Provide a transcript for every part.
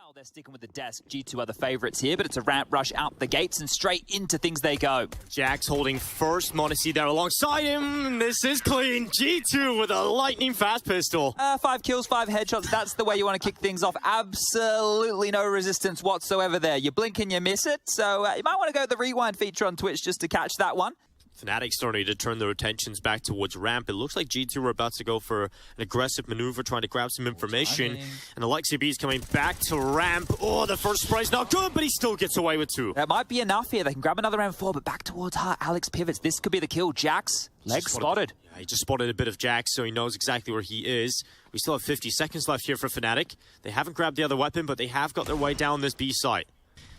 Well, they're sticking with the desk. G2 are the favorites here, but it's a ramp rush out the gates and straight into things they go. Jax holding first. Monacy there alongside him. This is clean. G2 with a lightning fast pistol. 5 kills, 5 headshots. That's the way you want to kick things off. Absolutely no resistance whatsoever there. You blink and you miss it. So you might want to go to the rewind feature on Twitch just to catch that one. Fnatic starting to turn their attentions back towards ramp. It looks like G2 are about to go for an aggressive maneuver, trying to grab some information. And Alexi B is coming back to ramp. Oh, the first spray's not good, but he still gets away with 2. That might be enough here. They can grab another round 4, but back towards her. Alex pivots. This could be the kill. Jax, leg spotted. Yeah, he just spotted a bit of Jax, so he knows exactly where he is. We still have 50 seconds left here for Fnatic. They haven't grabbed the other weapon, but they have got their way down this B site.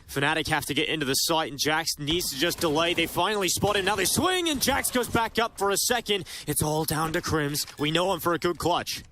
Fnatic have to get into the site, and Jax needs to just delay. They finally spot him. Now they swing, and Jax goes back up for a second. It's all down to Crims. We know him for a good clutch.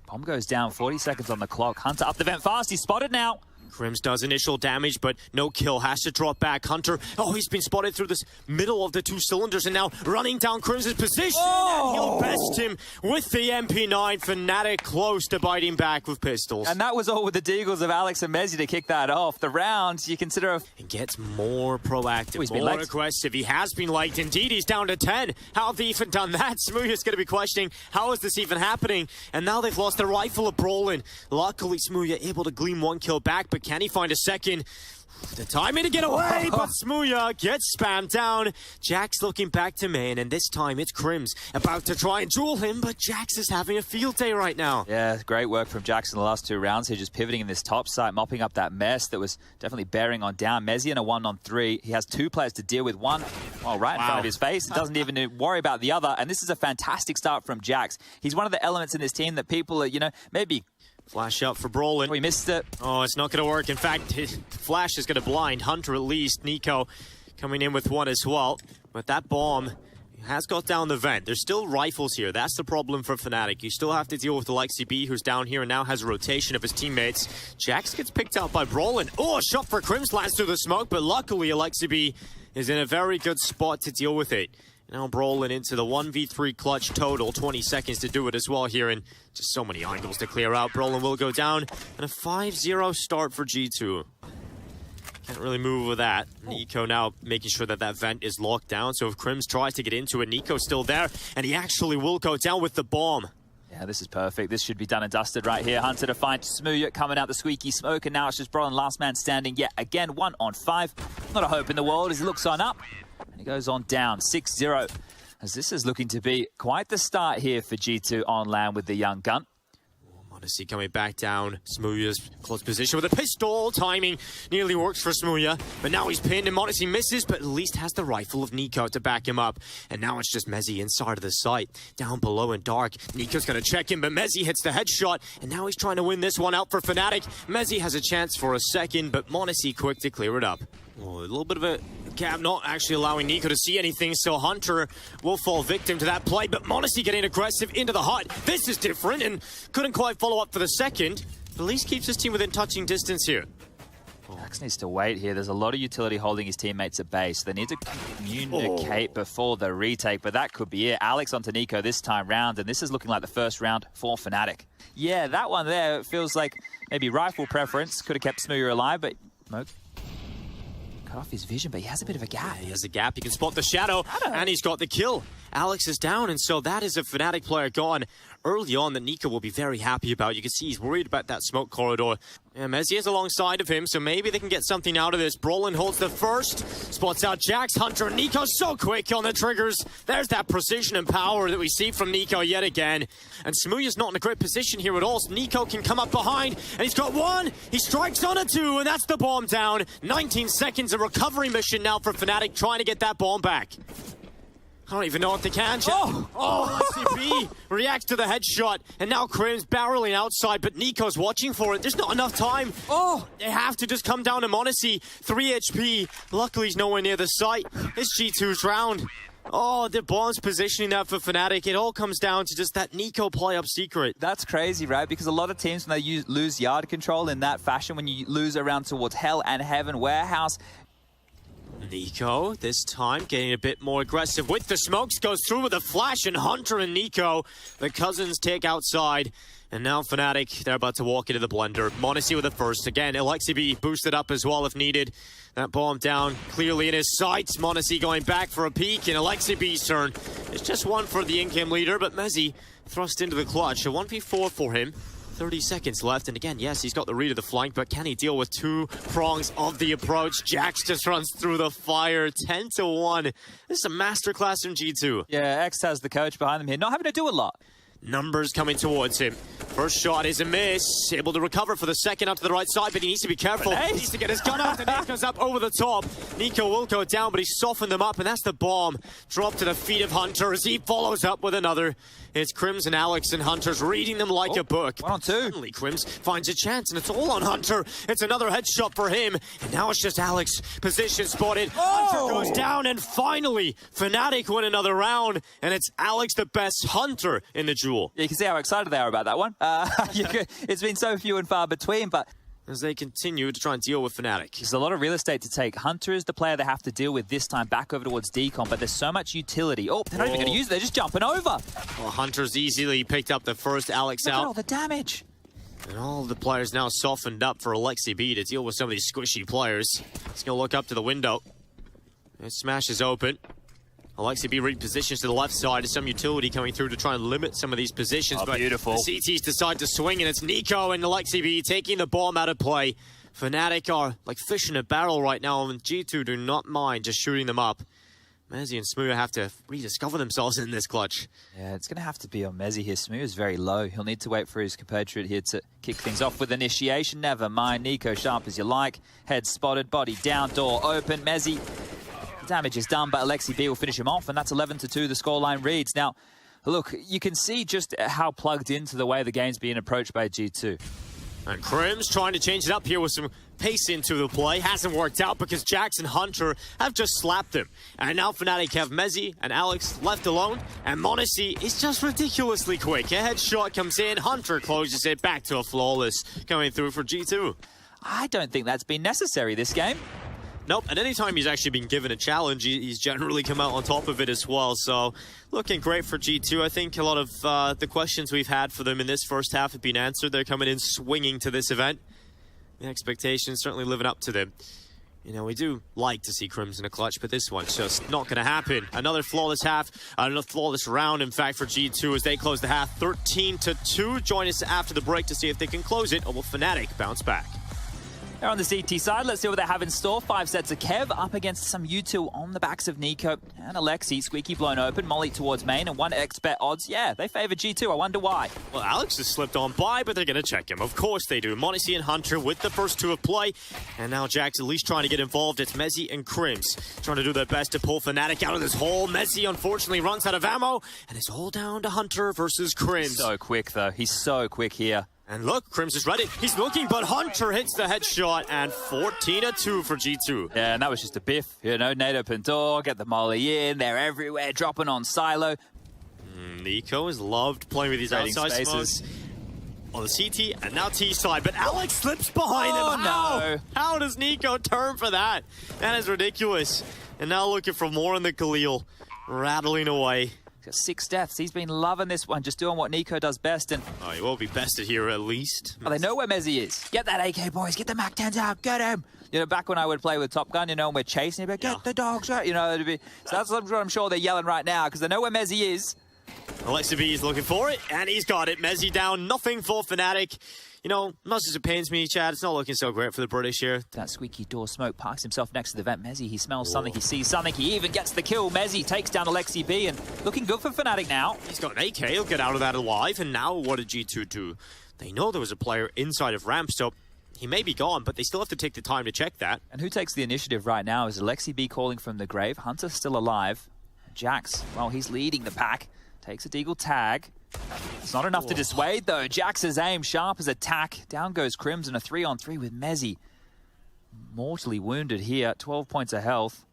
Bomb goes down, 40 seconds on the clock. Hunter up the vent fast. He's spotted now. Crims does initial damage, but no kill. Has to drop back. Hunter, oh, he's been spotted through this middle of the 2 cylinders, and now running down Crims' position. Oh! And he'll best him with the MP9. Fnatic close to biting back with pistols. And that was all with the deagles of Alex and Mezzi to kick that off. The round, you consider... And gets more proactive, more aggressive. He has been liked. Indeed, he's down to 10. How have they even done that? Smooya's going to be questioning, how is this even happening? And now they've lost their rifle of Brolin. Luckily, Smooya able to glean 1 kill back, but can he find a second? The timing to get away, but Smooya gets spammed down. Jax looking back to main, and this time it's Crims about to try and duel him, but Jax is having a field day right now. Yeah, great work from Jax in the last 2 rounds here, just pivoting in this top site, mopping up that mess that was definitely bearing on down. Mezzi in a 1-on-3. He has 2 players to deal with. One, right in front of his face. He doesn't even worry about the other, and this is a fantastic start from Jax. He's one of the elements in this team that people are, maybe... Flash up for Brolin. We missed it. Oh, it's not going to work. In fact, Flash is going to blind Hunter at least. niko coming in with 1 as well. But that bomb has got down the vent. There's still rifles here. That's the problem for Fnatic. You still have to deal with Alexi B, who's down here and now has a rotation of his teammates. Jax gets picked out by Brolin. Oh, a shot for Crims lands through the smoke, but luckily Alexi B is in a very good spot to deal with it. Now Brolin into the 1v3 clutch total. 20 seconds to do it as well here, and just so many angles to clear out. Brolin will go down, and a 5-0 start for G2. Can't really move with that. niko now making sure that that vent is locked down, so if Crims tries to get into it, niko's still there, and he actually will go down with the bomb. Yeah, this is perfect. This should be done and dusted right here. Hunter to find Smooya coming out the squeaky smoke, and now it's just Brolin, last man standing yet again. 1-on-5. Not a hope in the world as he looks on up. And he goes on down, 6-0. As this is looking to be quite the start here for G2 on land with the young gun. Monacy coming back down. Smooya's close position with a pistol. Timing nearly works for Smooya, but now he's pinned and Monacy misses, but at least has the rifle of niko to back him up. And now it's just Mezzi inside of the site. Down below in dark. niko's going to check him, but Mezzi hits the headshot, and now he's trying to win this one out for Fnatic. Mezzi has a chance for a second, but Monacy quick to clear it up. Oh, a little bit of a gap, not actually allowing niko to see anything, so Hunter will fall victim to that play, but Monacy getting aggressive into the hut. This is different, and couldn't quite follow up for the second, but at least keeps his team within touching distance here. Jax needs to wait here. There's a lot of utility holding his teammates at base. They need to communicate before the retake, but that could be it. Alex onto niko this time round, and this is looking like the first round for Fnatic. Yeah, that one there feels like maybe rifle preference. Could have kept Smooya alive, but... Cut off his vision, but he has a bit of a gap. Yeah, he has a gap. He can spot the shadow, and he's got the kill. Alex is down, and so that is a Fnatic player gone early on that niko will be very happy about. You can see he's worried about that smoke corridor. Yeah, Mezzi is alongside of him, so maybe they can get something out of this. Brolin holds the first, spots out Jax, Hunter, and niko so quick on the triggers. There's that precision and power that we see from niko yet again. And Smooya's not in a great position here at all, so niko can come up behind, and he's got 1. He strikes on a 2, and that's the bomb down. 19 seconds, a recovery mission now for Fnatic, trying to get that bomb back. I don't even know if they can. ICB reacts to the headshot, and now Crims barreling outside, but niko's watching for it. There's not enough time. They have to just come down to Monacy. 3 HP. Luckily, he's nowhere near the site. It's G2's round. The bomb's positioning that for Fnatic. It all comes down to just that niko play up secret. That's crazy, right? Because a lot of teams, when they lose yard control in that fashion, when you lose around towards Hell and Heaven Warehouse, niko, this time, getting a bit more aggressive with the smokes, goes through with a flash, and Hunter and niko, the cousins, take outside. And now Fnatic, they're about to walk into the blender. momentty with the first. Again, leikkeet boosted up as well if needed. That bomb down clearly in his sights. momentty going back for a peek, and leikkeet's turn. It's just one for the in-game leader, but mezii thrust into the clutch. A 1v4 for him. 30 seconds left, and again, yes, he's got the read of the flank, but can he deal with two prongs of the approach? Jax just runs through the fire, 10-1. This is a masterclass from G2. Yeah, X has the coach behind them here, not having to do a lot. Numbers coming towards him. First shot is a miss. Able to recover for the second out to the right side, but he needs to be careful. He needs to get his gun out, and it goes up over the top. niko will go down, but he softened them up, and that's the bomb. Dropped to the feet of Hunter as he follows up with another. It's Crims and Alex and Hunter's reading them like a book. 1 on 2. Suddenly Crims finds a chance, and it's all on Hunter. It's another headshot for him, and now it's just Alex. Position spotted. Hunter goes down, and finally, Fnatic win another round, and it's Alex the best Hunter in the duel. You can see how excited they are about that one. It's been so few and far between, but as they continue to try and deal with Fnatic. There's a lot of real estate to take. Hunter is the player they have to deal with this time, back over towards Decon, but there's so much utility. Oh, they're not even going to use it, they're just jumping over. Well, Hunter's easily picked up the first Alex Look out. at all the damage. And all the players now softened up for leikkeet to deal with some of these squishy players. He's going to look up to the window. It smashes open. leikkeet repositions to the left side. There's some utility coming through to try and limit some of these positions. But beautiful. The CTs decide to swing, and it's niko and leikkeet taking the bomb out of play. Fnatic are like fish in a barrel right now, and G2 do not mind just shooting them up. mezii and smoo have to rediscover themselves in this clutch. Yeah, it's going to have to be on mezii here. smoo is very low. He'll need to wait for his compatriot here to kick things off with initiation. Never mind. niko, sharp as you like. Head spotted, body down, door open. mezii, damage is done, but leikkeet will finish him off, and that's 11-2 the scoreline reads. Now, look, you can see just how plugged into the way the game's being approached by G2. And Crims trying to change it up here with some pace into the play. Hasn't worked out because Jax and Hunter have just slapped him. And now Fnatic have mezii and Alex left alone. And momentty is just ridiculously quick. A headshot comes in. Hunter closes it back to a flawless coming through for G2. I don't think that's been necessary this game. Nope, and anytime he's actually been given a challenge, he's generally come out on top of it as well. So, looking great for G2. I think a lot of the questions we've had for them in this first half have been answered. They're coming in swinging to this event. The expectations certainly living up to them. You know, we do like to see Crims in a clutch, but this one's just not going to happen. Another flawless half, another flawless round, in fact, for G2 as they close the half 13-2. Join us after the break to see if they can close it, or will Fnatic bounce back? They're on the CT side. Let's see what they have in store. 5 sets of Kev up against some U2 on the backs of niko and leikkeet. Squeaky blown open. Molly towards main and 1xbet odds. Yeah, they favor G2. I wonder why. Well, Alex has slipped on by, but they're going to check him. Of course they do. momentty and Hunter with the first two of play. And now Jax at least trying to get involved. It's mezii and Crims trying to do their best to pull Fnatic out of this hole. mezii unfortunately runs out of ammo, and it's all down to Hunter versus Crims. So quick, though. He's so quick here. And look, Crims is ready. He's looking, but Hunter hits the headshot, and 14-2 for G2. Yeah, and that was just a biff. You know, nade open door, get the molly in. They're everywhere, dropping on silo. niko has loved playing with these outside spaces. On the CT, and now T side, but Alex slips behind him. No. How does niko turn for that? That is ridiculous. And now looking for more in the Khalil, rattling away. 6 deaths. He's been loving this one, just doing what niko does best. And oh, he will be bested here at least. Well, they know where mezii is. Get that AK, boys. Get the MAC-10s out. Get him. You know, back when I would play with Top Gun, you know, and we're chasing, you'd be like, get the dogs out. You know, it'd be, so that's what I'm sure they're yelling right now, because they know where mezii is. leikkeet is looking for it, and he's got it. mezii down, nothing for Fnatic. You know, much as it pains me, Chad, it's not looking so great for the British here. That squeaky door smoke parks himself next to the vent. mezii, he smells something, he sees something, he even gets the kill. mezii takes down leikkeet, and looking good for Fnatic now. He's got an AK, he'll get out of that alive, and now what did G2 do? They know there was a player inside of ramp, so he may be gone, but they still have to take the time to check that. And who takes the initiative right now is leikkeet calling from the grave. Hunter's still alive. Jax, well, he's leading the pack. Takes a deagle tag. It's not enough to dissuade, though. Jax's aim, sharp as attack. Down goes Crims in a 3-on-3 with mezii. Mortally wounded here, 12 points of health.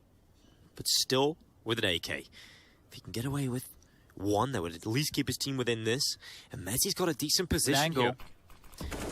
But still with an AK. If he can get away with one, that would at least keep his team within this. And mezii's got a decent position here.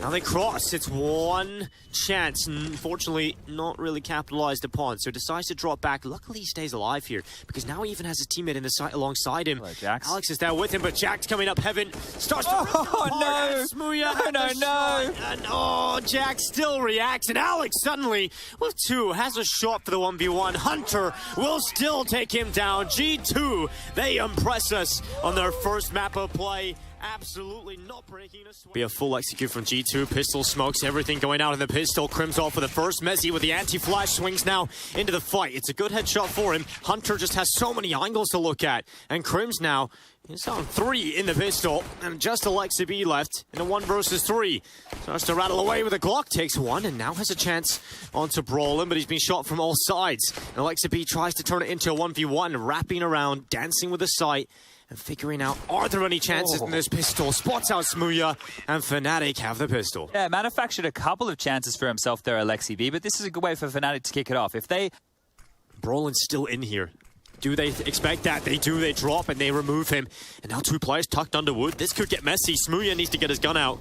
Now they cross. It's one chance. Unfortunately, not really capitalized upon. So decides to drop back. Luckily, he stays alive here because now he even has his teammate in the side alongside him. Hello, Alex is there with him, but Jax coming up heaven. Starts to no! Smooya no! And oh, Jax still reacts. And Alex suddenly, with two, has a shot for the 1v1. Hunter will still take him down. G2, they impress us on their first map of play. Absolutely not breaking a sweat. Be a full execute from G2. Pistol smokes, everything going out in the pistol. Crim's off for the first. Mezzi with the anti-flash swings now into the fight. It's a good headshot for him. Hunter just has so many angles to look at. And Crim's now is on 3 in the pistol. And just Alexa B left in a 1 versus 3. Starts to rattle away with a Glock. Takes one and now has a chance onto Brawlin, but he's been shot from all sides. And Alexa B tries to turn it into a 1v1, wrapping around, dancing with the sight. And figuring out, are there any chances in this pistol? Spots out Smooya, and Fnatic have the pistol. Yeah, manufactured a couple of chances for himself there, Alexi B, but this is a good way for Fnatic to kick it off. If they... Brolin's still in here. Do they expect that? They do. They drop and they remove him. And now 2 players tucked under wood. This could get messy. Smooya needs to get his gun out.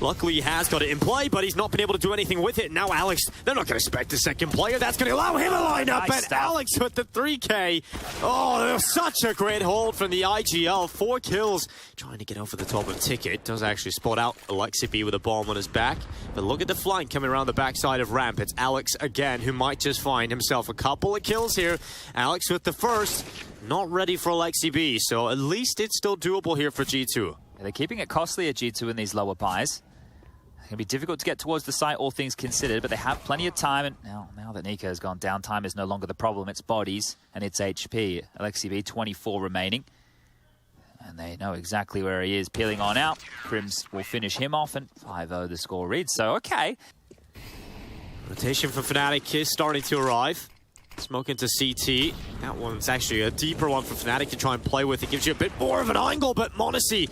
Luckily, he has got it in play, but he's not been able to do anything with it. Now, Alex, they're not going to expect the second player. That's going to allow him a lineup. Nice and stuff. Alex with the 3K. Oh, such a great hold from the IGL. 4 kills. Trying to get over the top of Ticket. Does actually spot out Alexi B with a bomb on his back. But look at the flank coming around the backside of Ramp. It's Alex again, who might just find himself a couple of kills here. Alex with the first. Not ready for Alexi B, so at least it's still doable here for G2. Yeah, they're keeping it costly at G2 in these lower buys. It's going to be difficult to get towards the site, all things considered, but they have plenty of time. And now that Niko has gone down, time is no longer the problem. It's bodies and it's HP. Alexi B, 24 remaining. And they know exactly where he is, peeling on out. Crims will finish him off, and 5-0 the score reads. So, okay. Rotation from Fnatic is starting to arrive. Smoke into CT. That one's actually a deeper one for Fnatic to try and play with. It gives you a bit more of an angle, but m0NESY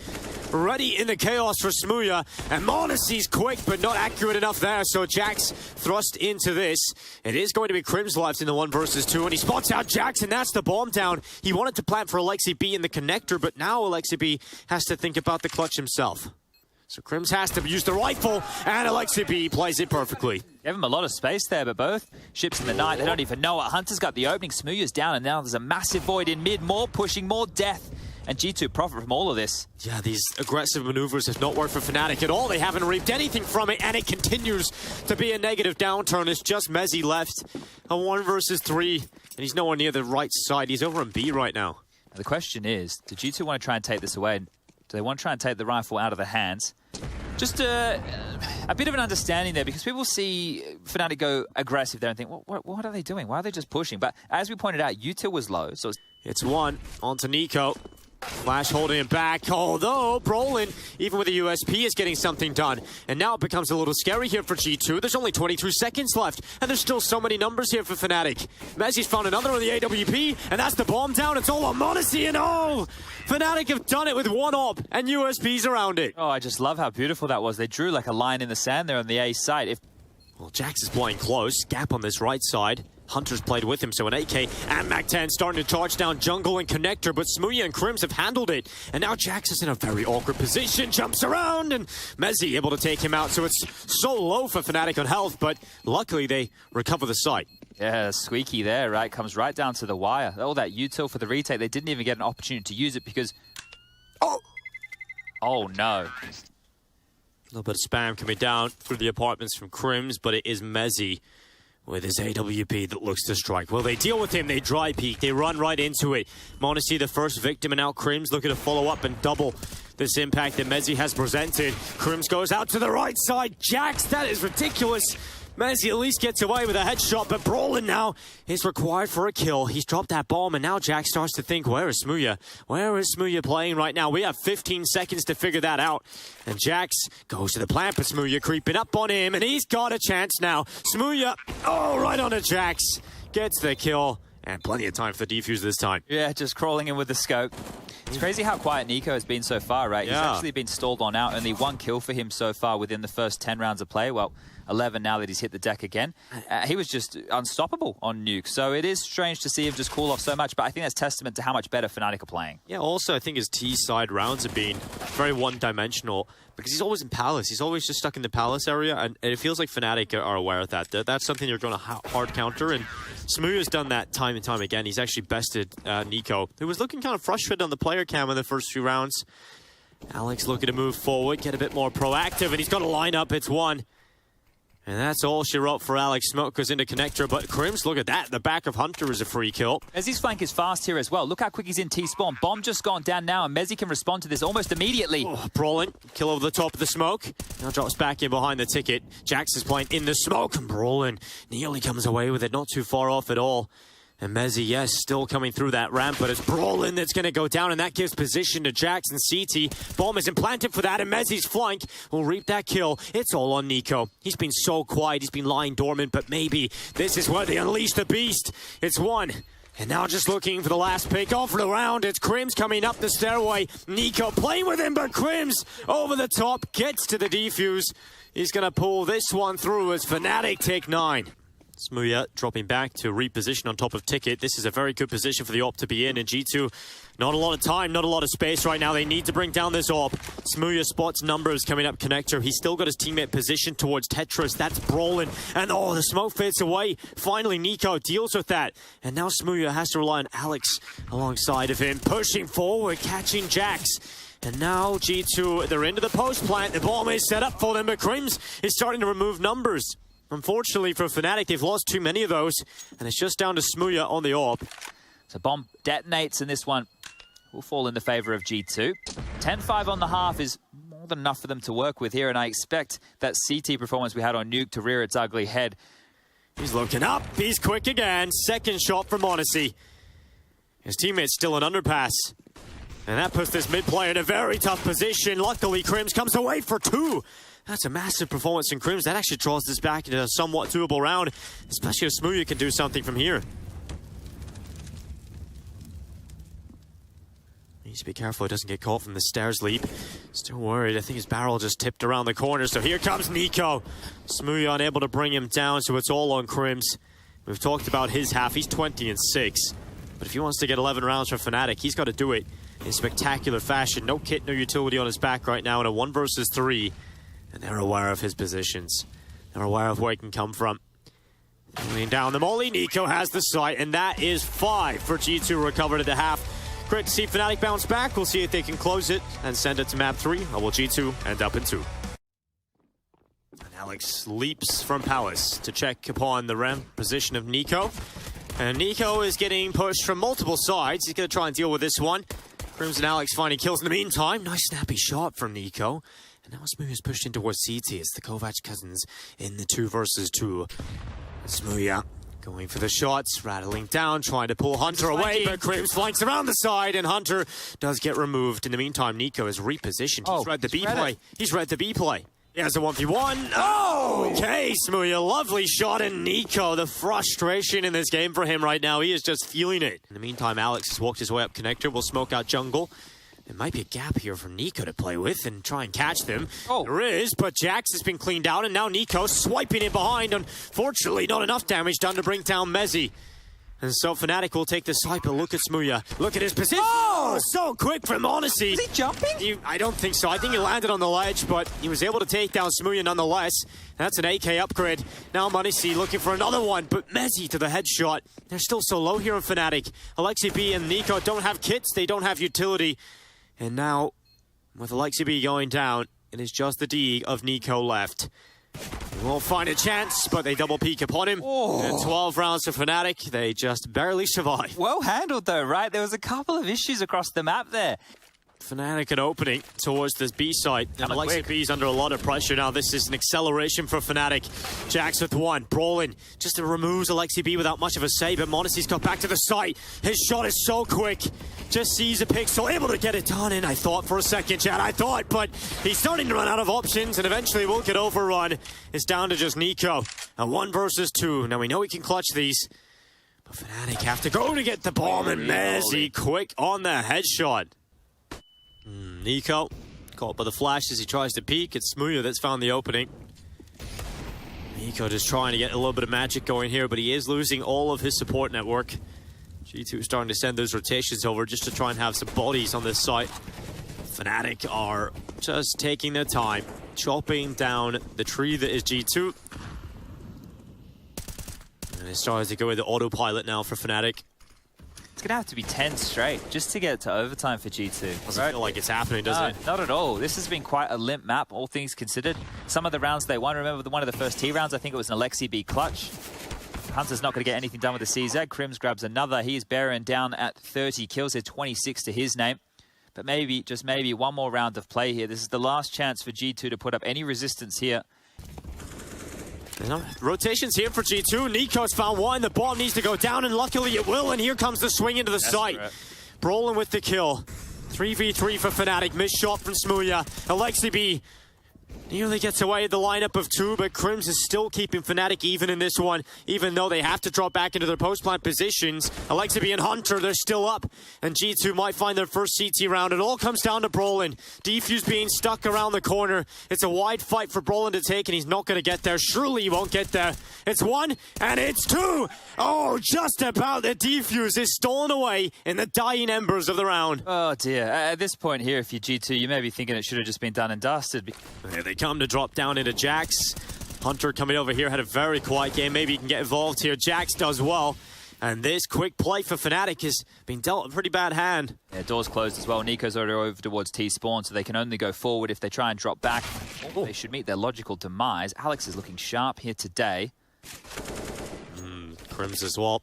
ready in the chaos for Smooya. And m0NESY's quick, but not accurate enough there. So Jax thrust into this. It is going to be Crim's left in the 1 versus 2, and he spots out Jax, and that's the bomb down. He wanted to plant for Alexi B in the connector, but now Alexi B has to think about the clutch himself. So Crims has to use the rifle, and Alexi B plays it perfectly. Give him a lot of space there, but both ships in the night, they don't even know it. Hunter's got the opening, Smooya's down, and now there's a massive void in mid. More pushing, more death. And G2 profit from all of this. Yeah, these aggressive maneuvers have not worked for Fnatic at all. They haven't reaped anything from it, and it continues to be a negative downturn. It's just Mezzi left. A 1 versus 3, and he's nowhere near the right side. He's over on B right now. The question is, do G2 want to try and take this away? Do they want to try and take the rifle out of the hands? Just a bit of an understanding there, because people see Fnatic go aggressive there and think, well, what are they doing? Why are they just pushing? But as we pointed out, util was low, so it's 1 onto Niko. Flash holding him back, although Brolin, even with a USP, is getting something done. And now it becomes a little scary here for G2. There's only 22 seconds left, and there's still so many numbers here for Fnatic. Mezzi's found another on the AWP, and that's the bomb down. It's all on m0NESY, and oh! Fnatic have done it with 1 op and USPs around it. Oh, I just love how beautiful that was. They drew like a line in the sand there on the A site. Well, Jax is playing close. Gap on this right side. Hunter's played with him, so an AK and Mac-10 starting to charge down jungle and connector, but Smooya and Crims have handled it. And now Jax is in a very awkward position, jumps around, and Mezzi able to take him out. So it's so low for Fnatic on health, but luckily they recover the site. Yeah, squeaky there, right? Comes right down to the wire. All that util for the retake, they didn't even get an opportunity to use it because... Oh, no. A little bit of spam coming down through the apartments from Crims, but it is Mezzi with his AWP that looks to strike. Well, they deal with him, they dry peek, they run right into it. m0NESY the first victim, and now Crims looking to follow up and double this impact that Mezzi has presented. Crims goes out to the right side. Jax, that is ridiculous. Mezzi at least gets away with a headshot, but Brolin now is required for a kill. He's dropped that bomb, and now Jax starts to think, where is Smooya? Where is Smooya playing right now? We have 15 seconds to figure that out. And Jax goes to the plant, but Smooya creeping up on him, and he's got a chance now. Smooya, right on to Jax. Gets the kill, and plenty of time for the defuse this time. Yeah, just crawling in with the scope. It's crazy how quiet Niko has been so far, right? Yeah. He's actually been stalled on out. Only 1 kill for him so far within the first 10 rounds of play. Well, 11 now that he's hit the deck again. He was just unstoppable on Nuke, so it is strange to see him just cool off so much, but I think that's testament to how much better Fnatic are playing. Yeah, also I think his T-side rounds have been very one-dimensional because he's always in Palace. He's always just stuck in the Palace area, and it feels like Fnatic are aware of that. That's something you're going to hard counter, and smoooya's done that time and time again. He's actually bested niko, who was looking kind of frustrated on the player cam in the first few rounds. Alex looking to move forward, get a bit more proactive, and he's got a lineup. It's one. And that's all she wrote for Alex. Smoke goes into connector, but Crims, look at that. The back of Hunter is a free kill. Mezzi's flank is fast here as well. Look how quick he's in T-spawn. Bomb just gone down now, and Mezzi can respond to this almost immediately. Oh, Brawlin, kill over the top of the smoke. Now drops back in behind the ticket. Jax is playing in the smoke, and Brawlin nearly comes away with it. Not too far off at all. And Mezzi, yes, still coming through that ramp, but it's Brawlin that's going to go down, and that gives position to Jax and CT. Bomb is implanted for that, and Mezzi's flank will reap that kill. It's all on niko. He's been so quiet, he's been lying dormant, but maybe this is where they unleash the beast. It's one. And now just looking for the last pick off the round. It's Crims coming up the stairway. niko playing with him, but Crims over the top gets to the defuse. He's going to pull this one through as Fnatic take 9. smoooya dropping back to reposition on top of Ticket. This is a very good position for the AWP to be in, and G2, not a lot of time, not a lot of space right now. They need to bring down this AWP. smoooya spots numbers coming up connector. He's still got his teammate positioned towards Tetris. That's Brawlin, and oh, the smoke fades away. Finally, niko deals with that, and now smoooya has to rely on Alex alongside of him, pushing forward, catching Jax. And now G2, they're into the post plant. The bomb is set up for them, but Crims is starting to remove numbers. Unfortunately for Fnatic, they've lost too many of those, and it's just down to smoooya on the AWP. So bomb detonates, and this one will fall in the favor of G2. 10-5 on the half is more than enough for them to work with here, and I expect that CT performance we had on Nuke to rear its ugly head. He's looking up, he's quick again. Second shot from Odyssey. His teammate's still an underpass. And that puts this mid player in a very tough position. Luckily, Crims comes away for 2. That's a massive performance from Crims. That actually draws this back into a somewhat doable round, especially if smoooya can do something from here. Needs to be careful he doesn't get caught from the stairs leap. Still worried. I think his barrel just tipped around the corner. So here comes niko. smoooya unable to bring him down, so it's all on Crims. We've talked about his half. He's 20-6. But if he wants to get 11 rounds from Fnatic, he's got to do it in spectacular fashion. No kit, no utility on his back right now in a 1 versus 3. And they're aware of his positions. They're aware of where he can come from. Laying down the molly, niko has the sight, and that is 5 for G2 recovered at the half. Great to see Fnatic bounce back. We'll see if they can close it and send it to map 3. Or will G2 end up in 2? And Alex leaps from Palace to check upon the ramp position of niko. And niko is getting pushed from multiple sides. He's going to try and deal with this one. Crims and Alex finding kills in the meantime. Nice snappy shot from niko. And now smoooya is pushed in towards CT. It's the Kovac cousins in the 2 versus 2. smoooya going for the shots, rattling down, trying to pull Hunter away, but Crims flanks around the side, and Hunter does get removed. In the meantime, niko is repositioned. He's read the B play. He's read the B play. He has a 1v1. Oh! Okay, smoooya, lovely shot, and niko, the frustration in this game for him right now. He is just feeling it. In the meantime, Alex has walked his way up connector. Will smoke out jungle. There might be a gap here for niko to play with and try and catch them. Oh. There is, but Jax has been cleaned out, and now niko swiping it behind. Unfortunately, not enough damage done to bring down Mezzi. And so Fnatic will take the side, but look at smoooya. Look at his position. Oh, so quick from Odyssey. Is he jumping? I don't think so. I think he landed on the ledge, but he was able to take down smoooya nonetheless. That's an AK upgrade. Now Odyssey looking for another one, but Mezzi to the headshot. They're still so low here in Fnatic. Alexi B and niko don't have kits. They don't have utility. And now, with Alexi B going down, it is just the D of niko left. They won't find a chance, but they double peek upon him. Oh. And 12 rounds for Fnatic, they just barely survive. Well handled though, right? There was a couple of issues across the map there. Fnatic an opening towards this B side. And Alexi B's under a lot of pressure now. This is an acceleration for Fnatic. Jax with 1. Brawlin just removes Alexi B without much of a say, but Modessy's got back to the site. His shot is so quick. Just sees a pixel, able to get it done. And I thought for a second, Chad, but he's starting to run out of options, and eventually will get overrun. It's down to just niko. A 1 versus 2. Now we know he can clutch these, but Fnatic have to go to get the bomb, and Mezzi quick on the headshot. niko caught by the flash as he tries to peek. It's smoooya that's found the opening. niko just trying to get a little bit of magic going here, but he is losing all of his support network. G2 starting to send those rotations over just to try and have some bodies on this site. Fnatic are just taking their time, chopping down the tree that is G2. And it starts to go with the autopilot now for Fnatic. It's going to have to be 10 straight just to get to overtime for G2. Doesn't feel like it's happening, does it? Not at all. This has been quite a limp map, all things considered. Some of the rounds they won, remember one of the first T rounds, I think it was an Alexi B clutch. Hunter's not going to get anything done with the CZ. Crims grabs another. He's bearing down at 30 kills here, 26 to his name. But maybe, just maybe, one more round of play here. This is the last chance for G2 to put up any resistance here. Rotations here for G2. niko's found one. The bomb needs to go down, and luckily it will. And here comes the swing into the site. Brolin with the kill. 3v3 for Fnatic. Missed shot from Smooya. Alexi B nearly gets away with the lineup of two, but Crims is still keeping Fnatic even in this one, even though they have to drop back into their post-plant positions. Alexi B and Hunter, they're still up, and G2 might find their first CT round. It all comes down to Brolin. Defuse being stuck around the corner. It's a wide fight for Brolin to take, and he's not going to get there. Surely he won't get there. It's one, and it's two! Oh, just about. The defuse is stolen away in the dying embers of the round. Oh dear. At this point here, if you're G2, you may be thinking it should have just been done and dusted. Here they come to drop down into Jax. Hunter coming over here had a very quiet game. Maybe he can get involved here. Jax does well. And this quick play for Fnatic has been dealt a pretty bad hand. Yeah, doors closed as well. niko's already over towards T-spawn, so they can only go forward if they try and drop back. Oh, they should meet their logical demise. Alex is looking sharp here today. Crims as well.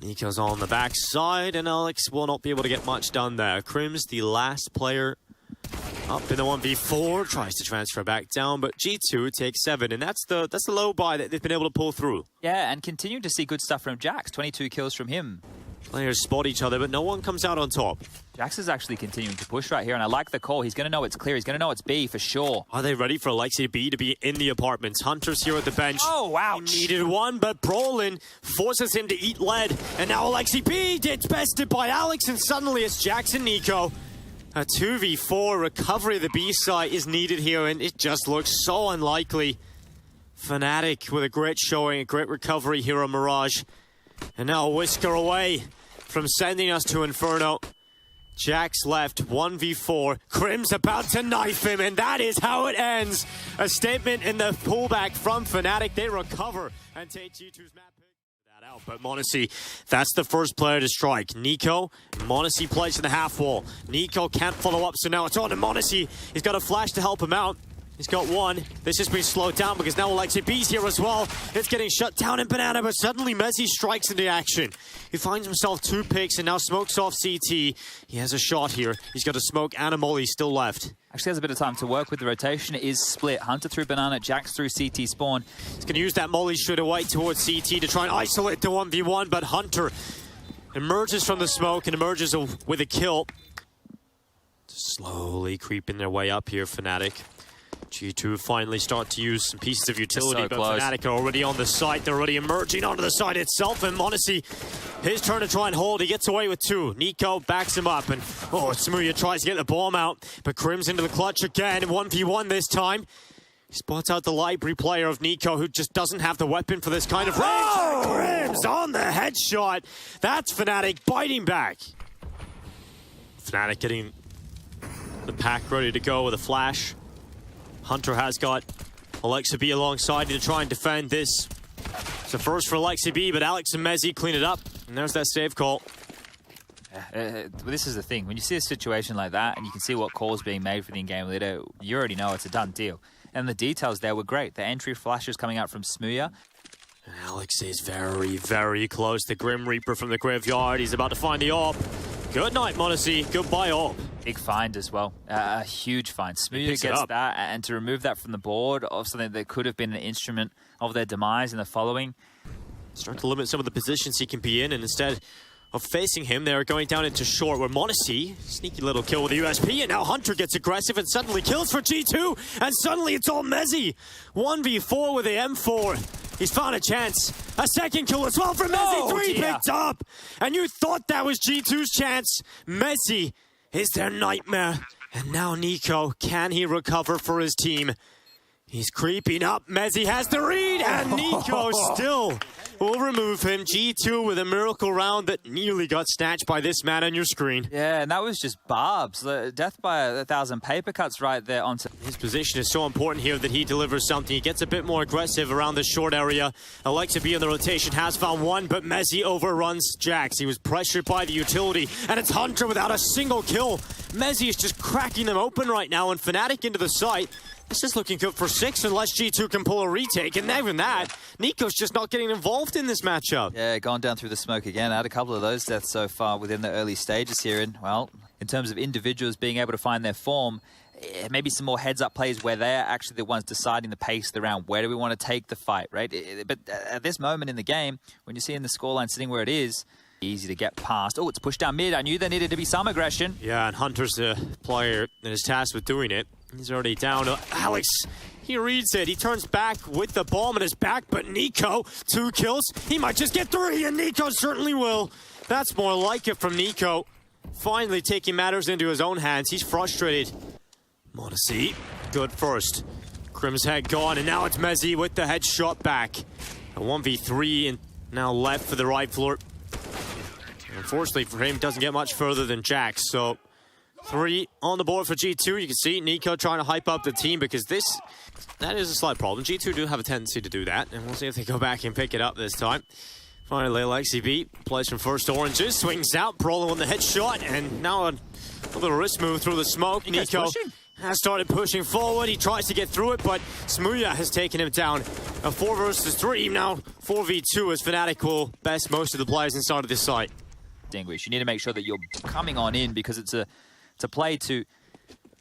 niko's on the backside, and Alex will not be able to get much done there. Crims, the last player up in the 1v4, tries to transfer back down, but G2 takes 7, and that's the low buy that they've been able to pull through. Yeah, and continue to see good stuff from Jax. 22 kills from him. Players spot each other, but no one comes out on top. Jax is actually continuing to push right here, and I like the call. He's going to know it's clear. He's going to know it's B for sure. Are they ready for Alexi B to be in the apartments? Hunter's here at the bench. Oh, wow. He needed one, but Brolin forces him to eat lead. And now Alexi B gets bested by Alex, and suddenly it's Jax and niko. A 2v4 recovery of the B site is needed here, and it just looks so unlikely. Fnatic with a great showing, a great recovery here on Mirage. And now a whisker away from sending us to Inferno. Jax left 1v4. Crims about to knife him, and that is how it ends. A statement in the pullback from Fnatic. They recover and take G2's map pick. Out, but m0NESY, that's the first player to strike. niko, m0NESY plays in the half wall. niko can't follow up, so now it's on to m0NESY. He's got a flash to help him out. He's got one. This has been slowed down because now Alexi B's here as well. It's getting shut down in Banana, but suddenly Messi strikes into action. He finds himself 2 picks and now smokes off CT. He has a shot here. He's got a smoke and a molly still left. Actually has a bit of time to work with the rotation. It is split. Hunter through Banana, Jax through CT spawn. He's going to use that molly straight away towards CT to try and isolate the 1v1, but Hunter emerges from the smoke and emerges with a kill. Slowly creeping their way up here, Fnatic. G2 finally start to use some pieces of utility, but Fnatic are already on the site. They're already emerging onto the site itself, and m0NESY, his turn to try and hold. He gets away with 2. niko backs him up, and Smooya tries to get the bomb out, but Crims into the clutch again, 1v1 this time. He spots out the library player of niko, who just doesn't have the weapon for this kind of range. Crims on the headshot. That's Fnatic biting back. Fnatic getting the pack ready to go with a flash. Hunter has got Alexi B alongside to try and defend this. It's the first for Alexi B, but Alex and Mezzi clean it up. And there's that save call. This is the thing. When you see a situation like that and you can see what calls being made for the in-game leader, you already know it's a done deal. And the details there were great. The entry flashes coming out from Smooya. Alex is very, very close. The Grim Reaper from the graveyard. He's about to find the AWP. Good night, m0NESY. Goodbye, AWP. Big find as well. A huge find. Smooya gets that, and to remove that from the board of something that could have been an instrument of their demise in the following. Start to limit some of the positions he can be in, and instead of facing him, they're going down into short, where m0NESY, sneaky little kill with the USP, and now Hunter gets aggressive and suddenly kills for G2, and suddenly it's all Mezzi. 1v4 with the M4. He's found a chance. A second kill as well for Mezzi. 3 picked up. And you thought that was G2's chance. Mezzi is their nightmare. And now niko, can he recover for his team? He's creeping up. Mezzi has the read, and niko still will remove him. G2 with a miracle round that nearly got snatched by this man on your screen. Yeah, and that was just barbs. Death by 1,000 paper cuts right there onto... His position is so important here that he delivers something. He gets a bit more aggressive around the short area. leikkeet in the rotation has found one, but Mezzi overruns Jax. He was pressured by the utility, and it's Hunter without a single kill. Mezzi is just cracking them open right now, and Fnatic into the site. This is looking good for 6 unless G2 can pull a retake, and even that, niko's just not getting involved in this matchup. Yeah, gone down through the smoke again. Had a couple of those deaths so far within the early stages here, and well, in terms of individuals being able to find their form, maybe some more heads-up plays where they're actually the ones deciding the pace of the round. Where do we want to take the fight, right? But at this moment in the game, when you're seeing the scoreline sitting where it is, easy to get past. Oh, it's pushed down mid. I knew there needed to be some aggression. Yeah, and Hunter's the player that is tasked with doing it. He's already down. Alex, he reads it. He turns back with the bomb in his back, but niko, 2 kills. He might just get 3, and niko certainly will. That's more like it from niko. Finally taking matters into his own hands. He's frustrated. monacy, good first. Crim's head gone, and now it's Mezzi with the headshot back. A 1v3, and now left for the right floor. Unfortunately for him, doesn't get much further than Jax, so 3 on the board for G2. You can see niko trying to hype up the team because that is a slight problem. G2 do have a tendency to do that, and we'll see if they go back and pick it up this time. Finally, leikkeet plays from first oranges, swings out, Brolin with the headshot, and now a little wrist move through the smoke. niko has started pushing forward. He tries to get through it, but Smuya has taken him down. A 4 versus 3, now 4v2 as Fnatic will best most of the players inside of this site. You need to make sure that you're coming on in because it's a play to...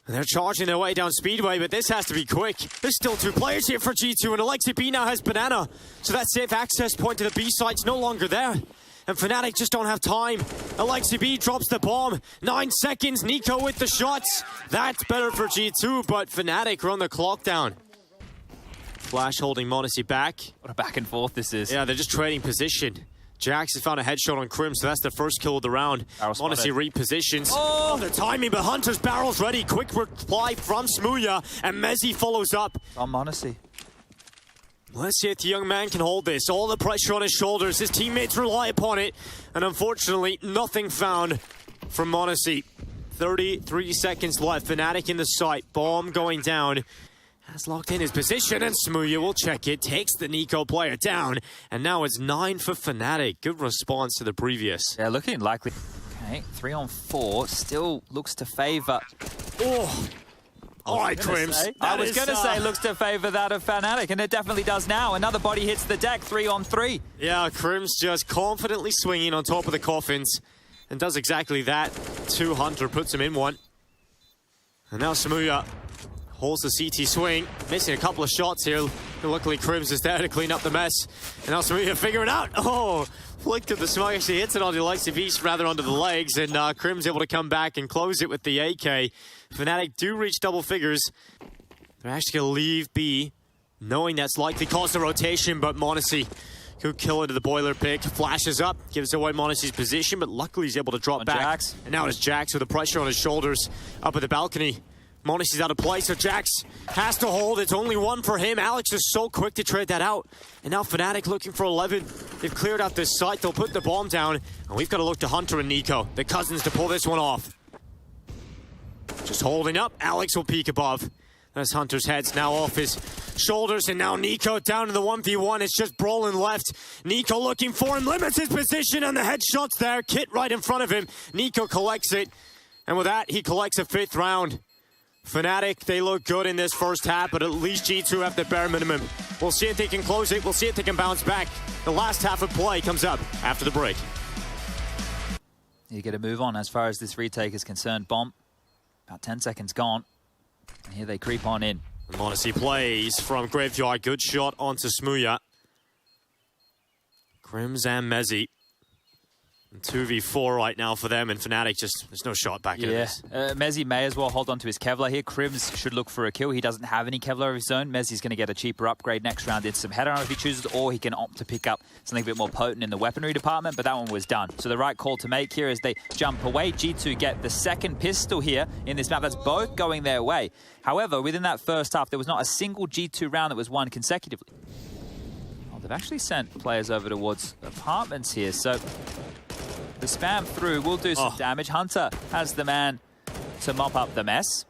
And they're charging their way down Speedway, but this has to be quick. There's still 2 players here for G2, and leikkeet now has Banana. So that safe access point to the B site's no longer there. And Fnatic just don't have time. leikkeet drops the bomb. 9 seconds, niko with the shots. That's better for G2, but Fnatic run the clock down. Flash holding monacy back. What a back and forth this is. Yeah, they're just trading position. Jax has found a headshot on Crim, so that's the first kill of the round. monacy repositions. Oh, the timing, but Hunter's barrel's ready. Quick reply from Smuya, and Mezzi follows up. On monacy. Let's see if the young man can hold this. All the pressure on his shoulders. His teammates rely upon it. And unfortunately, nothing found from monacy. 33 seconds left. Fnatic in the site. Bomb going down. Has locked in his position, and Smuya will check it. Takes the niko player down. And now it's 9 for Fnatic. Good response to the previous. Yeah, looking likely. Okay, 3 on 4. Still looks to favor. Oh. All right, Crims. I was going to say looks to favor that of Fnatic, and it definitely does now. Another body hits the deck, 3 on 3. Yeah, Crims just confidently swinging on top of the coffins, and does exactly that. 2 Hunter puts him in 1. And now Smuya holds the CT swing, missing a couple of shots here. Luckily, Crims is there to clean up the mess. And now Smuya figuring out. Oh, flicked of the smoke, actually hits it on the leikkeet, rather onto the legs, and Crims able to come back and close it with the AK. Fnatic do reach double figures. They're actually going to leave B, knowing that's likely caused a rotation, but monacy could kill into the boiler pick. Flashes up, gives away monacy's position, but luckily he's able to drop back. Jax. And now it's Jax with the pressure on his shoulders up at the balcony. monacy's out of play, so Jax has to hold. It's only 1 for him. Alex is so quick to trade that out. And now Fnatic looking for 11. They've cleared out this site. They'll put the bomb down. And we've got to look to Hunter and niko, the cousins, to pull this one off. Just holding up. Alex will peek above. As Hunter's head's now off his shoulders, and now niko down to the 1v1. It's just Brolin left. niko looking for him, limits his position, and the headshot's there. Kit right in front of him. niko collects it, and with that, he collects a 5th round. Fnatic, they look good in this first half, but at least G2 have the bare minimum. We'll see if they can close it. We'll see if they can bounce back. The last half of play comes up after the break. You get a move on as far as this retake is concerned. Bomb, about 10 seconds gone. And here they creep on in. monacy plays from Graveyard. Good shot onto Smuya. Crims and Mezzi. 2v4 right now for them, and Fnatic just, there's no shot back in this. Mezzi may as well hold on to his Kevlar here. Krims should look for a kill. He doesn't have any Kevlar of his own. Mezzi's going to get a cheaper upgrade next round into some header if he chooses, or he can opt to pick up something a bit more potent in the weaponry department, but that one was done. So the right call to make here is they jump away. G2 get the second pistol here in this map. That's both going their way. However, within that first half, there was not a single G2 round that was won consecutively. Oh, they've actually sent players over towards apartments here, so the spam through will do some damage. Hunter has the man to mop up the mess.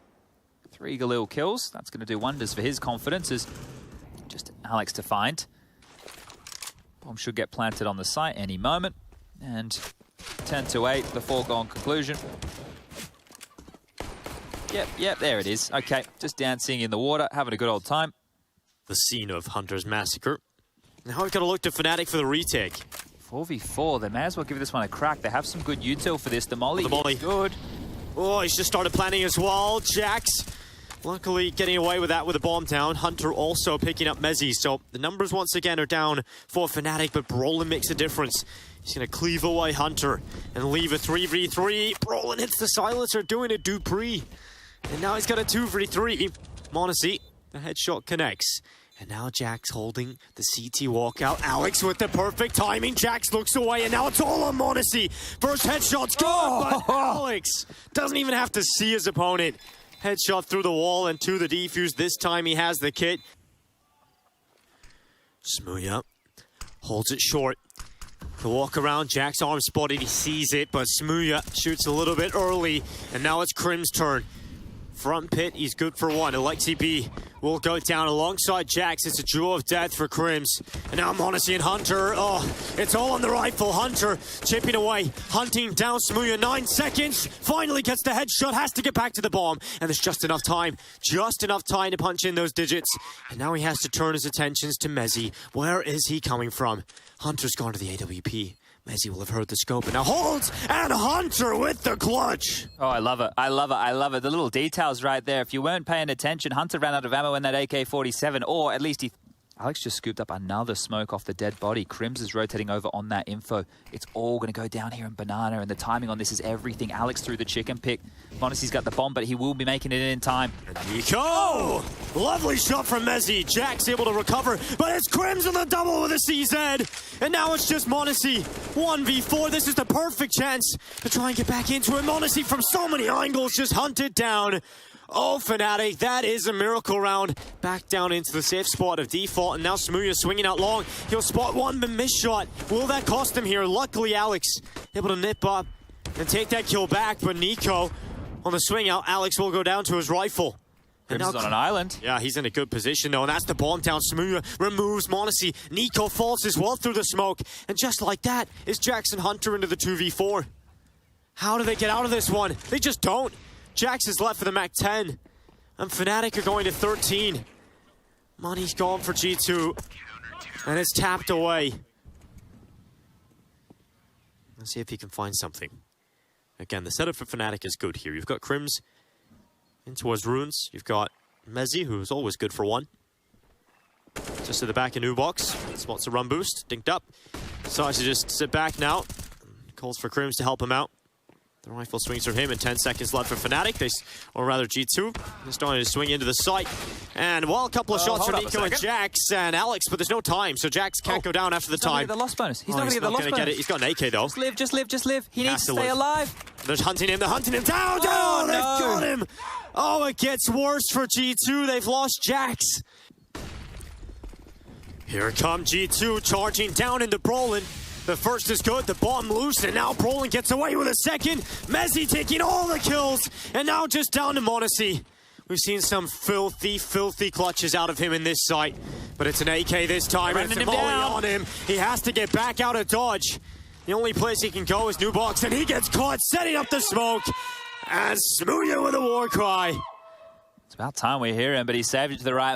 3 Galil kills. That's going to do wonders for his confidence. Is just Alex to find. Bomb should get planted on the site any moment. And 10-8, the foregone conclusion. Yep, there it is. Okay, just dancing in the water, having a good old time. The scene of Hunter's massacre. Now we've got to look to Fnatic for the retake. 4v4, they may as well give this one a crack. They have some good util for this. The molly is good. Oh, he's just started planning as well. Jax, luckily getting away with that with a bomb down. Hunter also picking up Mezzi. So the numbers once again are down for Fnatic, but Brolin makes a difference. He's going to cleave away Hunter and leave a 3v3. Brolin hits the silencer, doing a Dupree. And now he's got a 2v3. m0NESY, the headshot connects. And now Jax holding the CT walkout. Alex with the perfect timing. Jax looks away, and now it's all on m0NESY. First headshot's good, but Alex doesn't even have to see his opponent. Headshot through the wall and to the defuse. This time he has the kit. Smooya holds it short. The walk around, Jax arm spotted, he sees it, but Smooya shoots a little bit early. And now it's Krim's turn. Front pit, he's good for one. leikkeet will go down alongside Jax. It's a duel of death for Krims. And now m0NESY and Hunter. Oh, it's all on the rifle. Hunter chipping away, hunting down Smooya. 9 seconds. Finally gets the headshot. Has to get back to the bomb. And there's just enough time. Just enough time to punch in those digits. And now he has to turn his attentions to Mezzi. Where is he coming from? Hunter's gone to the AWP. Mezzi will have heard the scope and now holds, and Hunter with the clutch. Oh, I love it. I love it. I love it. The little details right there. If you weren't paying attention, Hunter ran out of ammo in that AK-47, or at least he... Alex just scooped up another smoke off the dead body. Krims is rotating over on that info. It's all going to go down here in Banana, and the timing on this is everything. Alex threw the chicken pick. m0NESY's got the bomb, but he will be making it in time. niko! Lovely shot from Mezzi. Jax able to recover, but it's Krims on the double with a CZ. And now it's just m0NESY. 1v4. This is the perfect chance to try and get back into it. m0NESY from so many angles just hunted down. Oh, Fnatic, that is a miracle round. Back down into the safe spot of default, and now Smooya swinging out long. He'll spot one, but miss shot. Will that cost him here? Luckily, Alex able to nip up and take that kill back, but niko on the swing out. Alex will go down to his rifle. Krims is on an island. Yeah, he's in a good position, though, and that's the bomb down. Smooya removes m0NESY. niko falls as well through the smoke, and just like that is Jax and Hunter into the 2v4. How do they get out of this one? They just don't. Jax is left for the MAC-10, and Fnatic are going to 13. Money's gone for G2, and it's tapped away. Let's see if he can find something. Again, the setup for Fnatic is good here. You've got Krims in towards runes. You've got Mezzi, who's always good for one. Just at the back of new box. Spots a run boost, dinked up. Decides to just sit back now. Calls for Krims to help him out. The rifle swings from him, and 10 seconds left for Fnatic. Or rather G2. They're starting to swing into the site. And well, a couple of shots from niko and Jax and Alex, but there's no time, so Jax can't go down after the time. He's not going to get the lost bonus. He's not going to get the lost bonus. He's got an AK though. Just live, just live, just live. He needs to stay alive. They're hunting him, down, down! They've got him! Oh, it gets worse for G2. They've lost Jax. Here comes G2 charging down into Brolin. The first is good, the bomb loose, and now Brolin gets away with a second. Mezzi taking all the kills, and now just down to m0NESY. We've seen some filthy, filthy clutches out of him in this site, but it's an AK this time, and it's on him. He has to get back out of dodge. The only place he can go is new box, and he gets caught setting up the smoke. And Smooya with a war cry. It's about time we hear him, but he saved it to the right.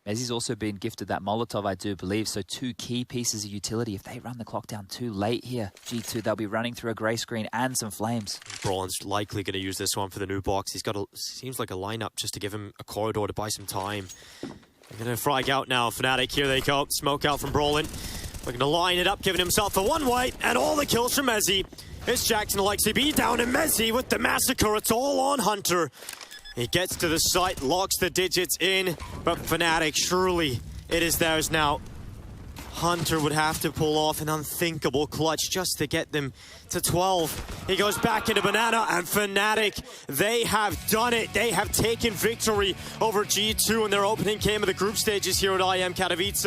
Mezzi's also been gifted that Molotov, I do believe, so 2 key pieces of utility. If they run the clock down too late here, G2, they'll be running through a grey screen and some flames. Brolin's likely going to use this one for the new box. He's got seems like a lineup just to give him a corridor to buy some time. They're going to frag out now. Fnatic, here they go. Smoke out from Brolin. Looking to line it up, giving himself a one-way, and all the kills from Mezzy. It's Jackson Alexi B down, and Mezzy with the massacre. It's all on Hunter. He gets to the site, locks the digits in, but Fnatic, surely it is theirs now. Hunter would have to pull off an unthinkable clutch just to get them to 12. He goes back into Banana, and Fnatic, they have done it. They have taken victory over G2 in their opening game of the group stages here at IEM Katowice.